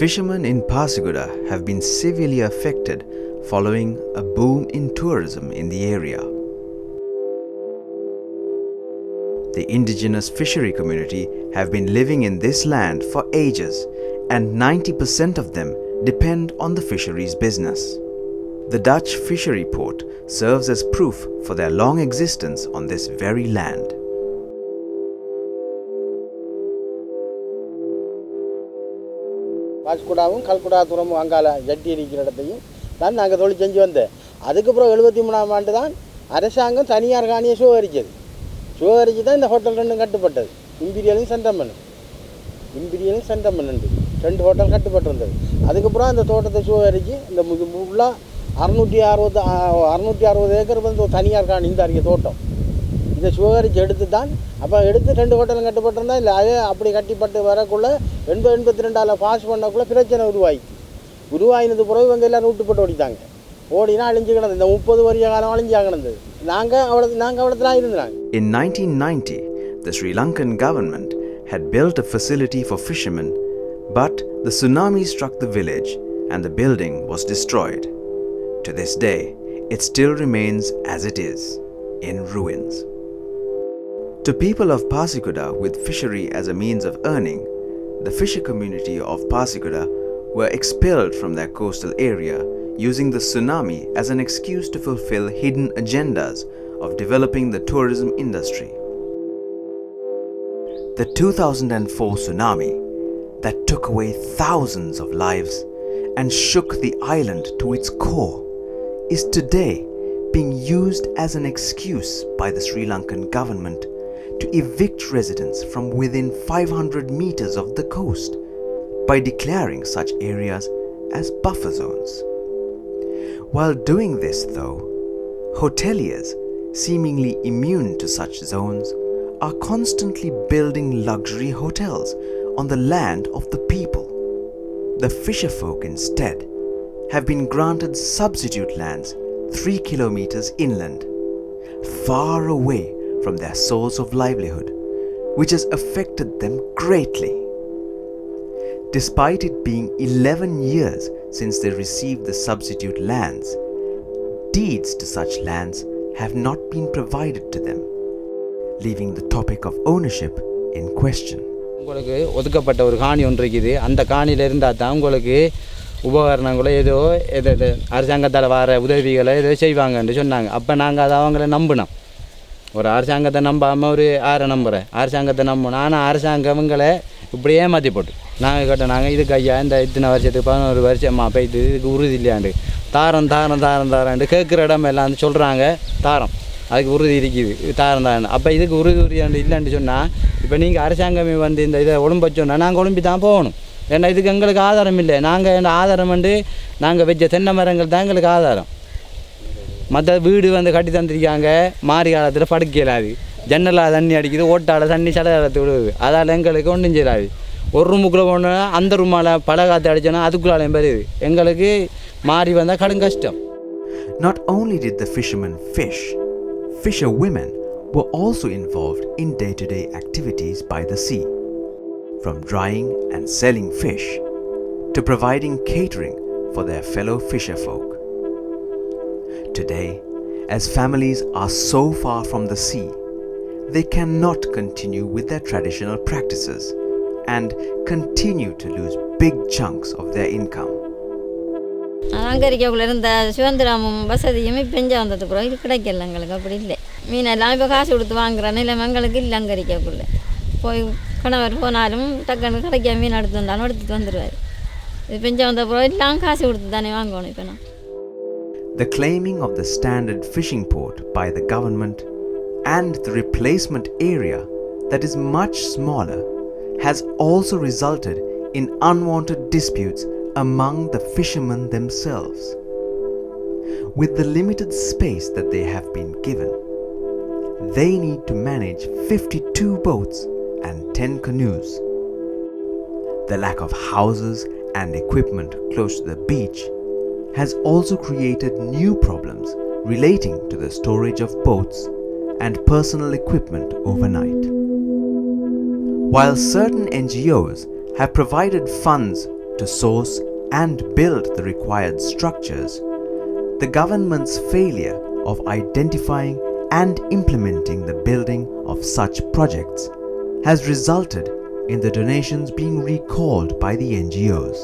Fishermen in Pasikudah have been severely affected following a boom in tourism in the area. The indigenous fishery community have been living in this land for ages, and 90% of them depend on the fisheries business. The Dutch fishery port serves as proof for their long existence on this very land. பாஸ்குடாவும் Kalkudah துறைமுகம் அங்கால ஜட்டி இருக்கிற இடத்தையும் தான் நாங்கள் தொழில் செஞ்சு வந்தேன். அதுக்கப்புறம் 73ஆம் ஆண்டு தான் அரசாங்கம் தனியார் காணியை சுவகரிச்சது. சுவகரிச்சு தான் இந்த ஹோட்டல் ரெண்டும் கட்டுப்பட்டது. இம்பீரியலும் சென்டமன் 2 ஹோட்டல் கட்டுப்பட்டிருந்தது. அதுக்கப்புறம் அந்த தோட்டத்தை சுவகரிச்சு இந்த ஃபுல்லாக 660 ஏக்கர் வந்து தனியார் காணி இந்த அறிக்கை தோட்டம் இதை சுவகரிச்சு எடுத்து தான் அப்போ எடுத்து 2 ஹோட்டலும் கட்டுப்பட்டிருந்தா இல்லை அதே அப்படி கட்டிப்பட்டு வரக்குள்ளே 82 பாஸ் பண்ணக்குள்ளே பிரச்சனை உருவாயினது பிறகு இவங்க எல்லோரும் விட்டுப்பட்டு ஓடித்தாங்க. ஓடினா அழிஞ்சு கிடந்தது. இந்த 30 வருஷ காலம் அழிஞ்சா கிடந்தது. நாங்கள் அவ்வளோதான் இருந்தாங்க. In 1990, the Sri Lankan government had built a facility for fishermen, but the tsunami struck the village and the building was destroyed. To this day, it still remains as it is, in ruins. To people of Pasikudah with fishery as a means of earning, the fisher community of Pasikudah were expelled from their coastal area using the tsunami as an excuse to fulfill hidden agendas of developing the tourism industry. The 2004 tsunami that took away thousands of lives and shook the island to its core is today being used as an excuse by the Sri Lankan government to evict residents from within 500 meters of the coast by declaring such areas as buffer zones. While doing this though, hoteliers, seemingly immune to such zones, are constantly building luxury hotels on the land of the people. The fisherfolk instead have been granted substitute lands 3 kilometers inland, far away from their source of livelihood, which has affected them greatly. Despite it being 11 years since they received the substitute lands, deeds to such lands have not been provided to them, leaving the topic of ownership in question. உங்களுக்கு ஒதுக்கப்பட்ட ஒரு காணி ஒன்று இருக்குது. அந்த காணியில் இருந்தால் தான் உங்களுக்கு உபகரணங்களோ ஏதோ அரசாங்கத்தால் வர உதவிகளை ஏதோ செய்வாங்கன்னு சொன்னாங்க. அப்போ நாங்கள் அதை அவங்கள நம்பினோம். ஒரு அரசாங்கத்தை நம்பாமல் ஒரு நம்புகிறேன் அரசாங்கத்தை நம்பணும். ஆனால் அரசாங்கங்களை இப்படியே மாற்றி போட்டு நாங்கள் கேட்டோம், இதுக்கு ஐயா இந்த இத்தனை வருஷத்துக்கு 11 வருஷமா போய்ட்டு இதுக்கு உறுதி இல்லையாண்டு தாரம்ண்டு கேட்குற இடம் எல்லாம் சொல்கிறாங்க தாரம் அதுக்கு உறுதி இருக்குது தாரம். அப்போ இதுக்கு உறுதியாண்டு இல்லைன்னு சொன்னால் இப்போ நீங்கள் அரசாங்கமே வந்து இந்த இதை ஒழும்பு சொன்னால் நாங்கள் ஒழும்பி தான் போகணும். ஏன்னா இதுக்கு எங்களுக்கு ஆதாரம் இல்லை. நாங்கள் ஆதாரம் வந்து நாங்கள் வச்ச தென்னை மரங்கள் தான் எங்களுக்கு ஆதாரம். மற்ற வீடு வந்து கட்டி தந்துருக்காங்க. மாறி காலத்தில் படுக்கலாது, ஜன்னலாக தண்ணி அடிக்குது, ஓட்டால் தண்ணி சடகாலத்து விடுது. அதால் எங்களுக்கு ஒன்றும் செய்யலாது. ஒரு ரூமுக்குள்ளே போனோன்னா அந்த ரூமால் பல காற்று அடித்தோன்னா அதுக்குள்ளாலையும் பெறுது. எங்களுக்கு மாறி வந்தால் கடும் கஷ்டம். Not only did the fishermen fish, fisher women were also involved in day-to-day activities by the sea, from drying and selling fish to providing catering for their fellow fisherfolk. Today, as families are so far from the sea, they cannot continue with their traditional practices and continue to lose big chunks of their income. அங்கரிக்கக்குள்ள இருந்த சுதந்திரமும் வசதியும் பெஞ்ச வந்தது அப்புறம் இது கிடைக்கல. எங்களுக்கு அப்படி இல்லை. மீனெல்லாம் இப்போ காசு கொடுத்து வாங்குற நிலைமை எங்களுக்கு இல்லை. அங்கரிக்கக்குள்ள போய் கணவர் போனாலும் டக்குன்னு கிடைக்க மீன் எடுத்து வந்தாலும் எடுத்துகிட்டு வந்துடுவார். இது பெஞ்ச வந்த அப்புறம் எல்லாம் காசு கொடுத்து தானே வாங்கணும். இப்போ நான் The claiming of the standard fishing port by the government and the replacement area that is much smaller has also resulted in unwanted disputes among the fishermen themselves. With the limited space that they have been given, they need to manage 52 boats and 10 canoes. The lack of houses and equipment close to the beach has also created new problems relating to the storage of boats and personal equipment overnight. While certain NGOs have provided funds to source and build the required structures, the government's failure of identifying and implementing the building of such projects has resulted in the donations being recalled by the NGOs.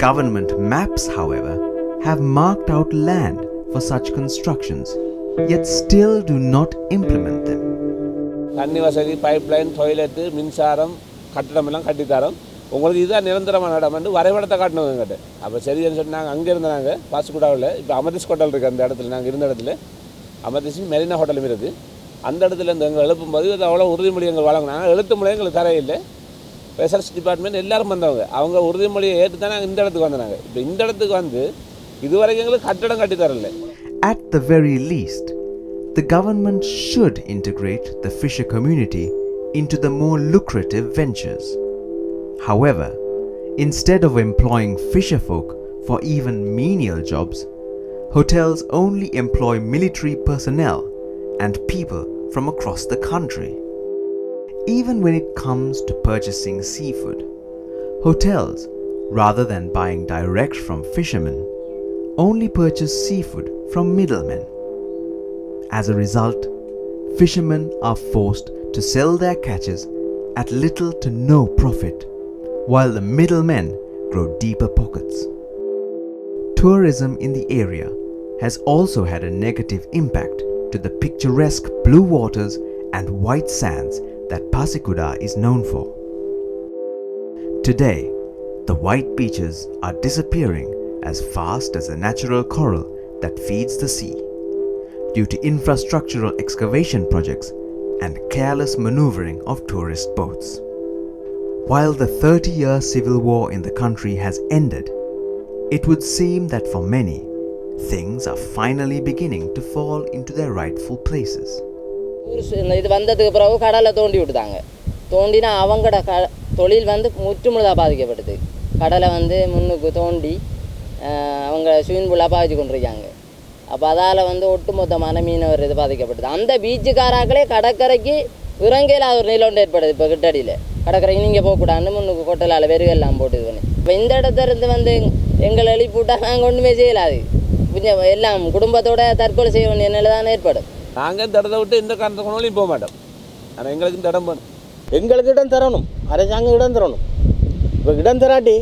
Government maps, however, have marked out land for such constructions, yet still do not implement them. தண்ணி வசதி, pipeline, toilet, மின்சாரம், கட்டடமெல்லாம் கட்டித்தரோம். உங்களுக்கு இதுதான் நிரந்தரமான இடம் வந்து வரைபடத்தை காட்டணும் எங்கிட்ட. அப்போ சரின்னு சொல்லி நாங்கள் அங்கே இருந்தாங்க பாசிக்குடாவில். இப்போ அமர்திஸ் ஹோட்டல் இருக்குது அந்த இடத்துல, நாங்கள் இருந்த இடத்துல அமர்திஸ் மெரினா ஹோட்டலும் இருக்குது. அந்த இடத்துல இருந்து எங்கள் எழுப்பும்போது அது அவ்வளோ உறுதிமொழி எங்கள் வழங்கினாங்க. எழுத்து மொழி எங்களுக்கு தரையில்லை. ரிசர்ச் டிபார்ட்மெண்ட் எல்லோரும் வந்தவங்க. அவங்க உறுதிமொழியை ஏற்று தான் நாங்கள் இந்த இடத்துக்கு வந்தாங்க. இப்போ இந்த இடத்துக்கு வந்து இதுவரைக்கும் எங்களுக்கு கட்டடம் கட்டித்தரல. At the very least, the government should integrate the Fischer community into the more lucrative ventures. However, instead of employing fisher folk for even menial jobs, hotels only employ military personnel and people from across the country. Even when it comes to purchasing seafood, hotels, rather than buying direct from fishermen, only purchase seafood from middlemen. As a result, fishermen are forced to sell their catches at little to no profit, while the middlemen grow deeper pockets. Tourism in the area has also had a negative impact to the picturesque blue waters and white sands that Pasikudah is known for. Today, the white beaches are disappearing as fast as the natural coral that feeds the sea, due to infrastructural excavation projects and careless maneuvering of tourist boats. While the 30-year civil war in the country has ended, it would seem that for many, things are finally beginning to fall into their rightful places. இது வந்ததுக்கு பிறகு கடலை தோண்டி விட்டுதாங்க. தோண்டினா அவங்களோட தொழில் வந்து முற்றுமுழுதாக பாதிக்கப்படுது. கடலை வந்து முன்னுக்கு தோண்டி அவங்க ஸ்விமிங் பூலாக பாதிச்சு கொண்டிருக்காங்க. அப்போ அதால் வந்து ஒட்டுமொத்தமான மீனவர் இது பாதிக்கப்படுது. அந்த பீச்சுக்காராக்களே கடற்கரைக்கு இறங்கையில் அது ஒரு நிலை ஒன்று ஏற்படுது. இப்போ கிட்டடியில் கடற்கரைக்கு நீங்கள் போகக்கூடாதுன்னு முன்னுக்கு கொட்டலால் வெறுகெல்லாம் போட்டு இது பண்ணி இப்போ இந்த இடத்துல இருந்து வந்து எங்களை எழுப்பிவிட்டால் நாங்கள் ஒன்றுமே செய்யலாது. கொஞ்சம் எல்லாம் குடும்பத்தோட தற்கொலை செய்ய வேண்டிய நிலை தான் ஏற்படும். நாங்கள் இந்த இடத்த விட்டு எந்த காரணத்துக்குனாலும் போக மாட்டோம். ஆனால் எங்களுக்கு இந்த இடம் வேணும். எங்களுக்கு இடம் தரணும், அரசாங்கம் இடம் தரணும். இப்போ இடம் தராட்டி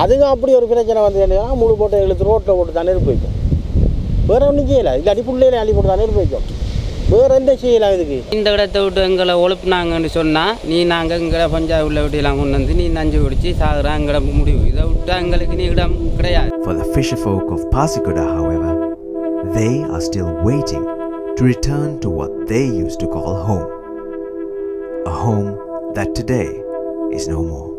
அதுவும் அப்படி ஒரு பிரச்சனை வந்து என்னன்னா முழு போட்டு எழுத்து ரோட்டில் போட்டு தானே இருப்பு வைக்கும். வேறு ஒன்றும் செய்யலாம். இல்லை அடிப்புள்ளையில அள்ளி போட்டு தானே இருப்பு வைக்கும். வேறு என்ன செய்யலாம் இதுக்கு? இந்த இடத்த விட்டு எங்களை ஒழுப்புனாங்கன்னு சொன்னால் நீ நாங்கள் எங்களை பஞ்சாயத்து உள்ள விட்டியெல்லாம் கொண்டு வந்து நீ நஞ்சு குடிச்சு சாகுறா எங்களை முடிவு. இதை விட்டால் எங்களுக்கு நீ இடம் கிடையாது. For the fisher folk of Pasikudah, however, they are still waiting to return to what they used to call home. A home that today is no more.